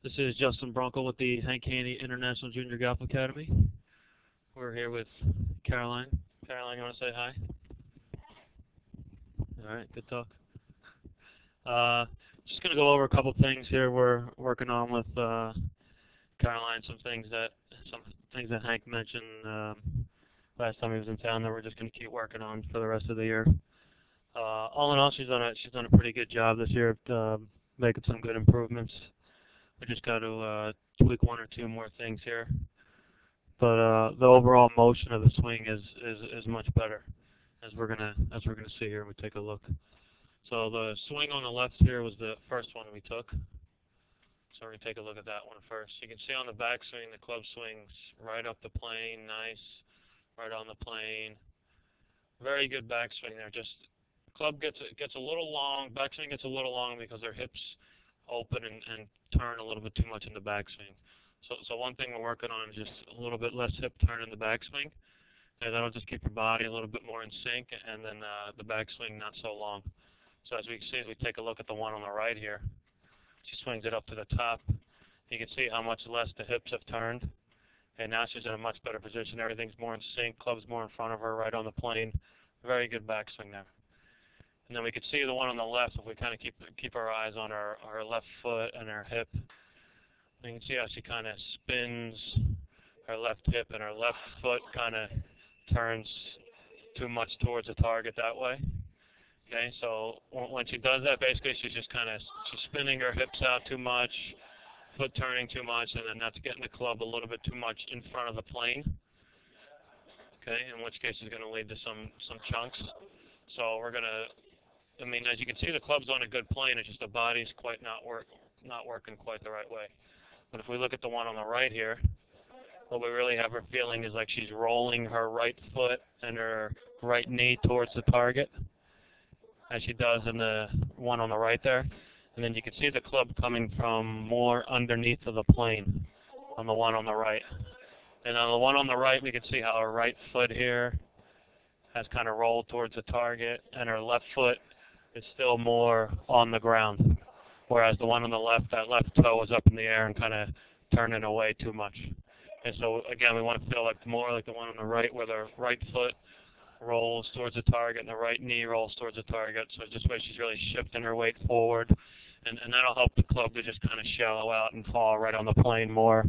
This is Justin Bronco with the Hank Haney International Junior Golf Academy. We're here with Caroline. Caroline, you want to say hi? All right, good talk. Just going to go over a couple things here we're working on with Caroline. Some things that Hank mentioned last time he was in town that we're just going to keep working on for the rest of the year. All in all, she's done a pretty good job this year of making some good improvements. We just got to tweak one or two more things here, but the overall motion of the swing is much better, as we're gonna see here when we take a look. So the swing on the left here was the first one we took. So we're gonna take a look at that one first. You can see on the backswing the club swings right up the plane, nice, right on the plane. Very good backswing there. Just club gets a little long. Backswing gets a little long because their hips open and turn a little bit too much in the backswing. So one thing we're working on is just a little bit less hip turn in the backswing, and that'll just keep your body a little bit more in sync, and then the backswing not so long. So as we see, as we take a look at the one on the right here, she swings it up to the top. You can see how much less the hips have turned, and now she's in a much better position. Everything's more in sync. Club's more in front of her, right on the plane. Very good backswing there. And then we can see the one on the left, if we kind of keep our eyes on her left foot and her hip. You can see how she kind of spins her left hip, and her left foot kind of turns too much towards the target that way. Okay, so when she does that, basically she's spinning her hips out too much, foot turning too much, and then that's getting the club a little bit too much in front of the plane. Okay, in which case it's going to lead to some chunks. So we're going to, as you can see, the club's on a good plane. It's just the body's not working quite the right way. But if we look at the one on the right here, what we really have her feeling is like she's rolling her right foot and her right knee towards the target, as she does in the one on the right there. And then you can see the club coming from more underneath of the plane on the one on the right. And on the one on the right, we can see how her right foot here has kind of rolled towards the target, and her left foot is still more on the ground, whereas the one on the left, that left toe was up in the air and kind of turning away too much. And so again, we want to feel like more like the one on the right, where the right foot rolls towards the target and the right knee rolls towards the target. So this way she's really shifting her weight forward, and that'll help the club to just kind of shallow out and fall right on the plane more,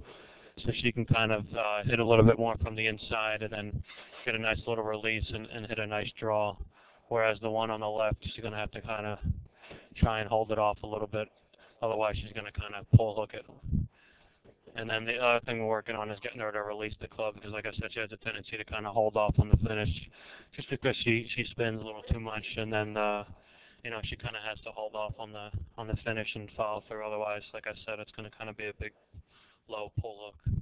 so she can kind of hit a little bit more from the inside and then get a nice little release and hit a nice draw. Whereas the one on the left, she's going to have to kind of try and hold it off a little bit. Otherwise, she's going to kind of pull hook it. And then the other thing we're working on is getting her to release the club, because like I said, she has a tendency to kind of hold off on the finish just because she spins a little too much, and then she kind of has to hold off on the finish and follow through. Otherwise, like I said, it's going to kind of be a big low pull hook.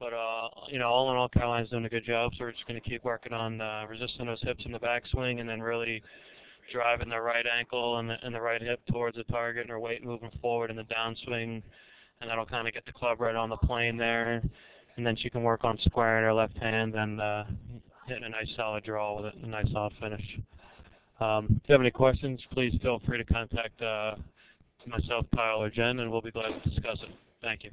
But all in all, Caroline's doing a good job, so we're just going to keep working on resisting those hips in the backswing, and then really driving the right ankle and the right hip towards the target, and her weight moving forward in the downswing, and that'll kind of get the club right on the plane there. And then she can work on squaring her left hand and hitting a nice solid draw with a nice soft finish. If you have any questions, please feel free to contact myself, Kyle, or Jen, and we'll be glad to discuss it. Thank you.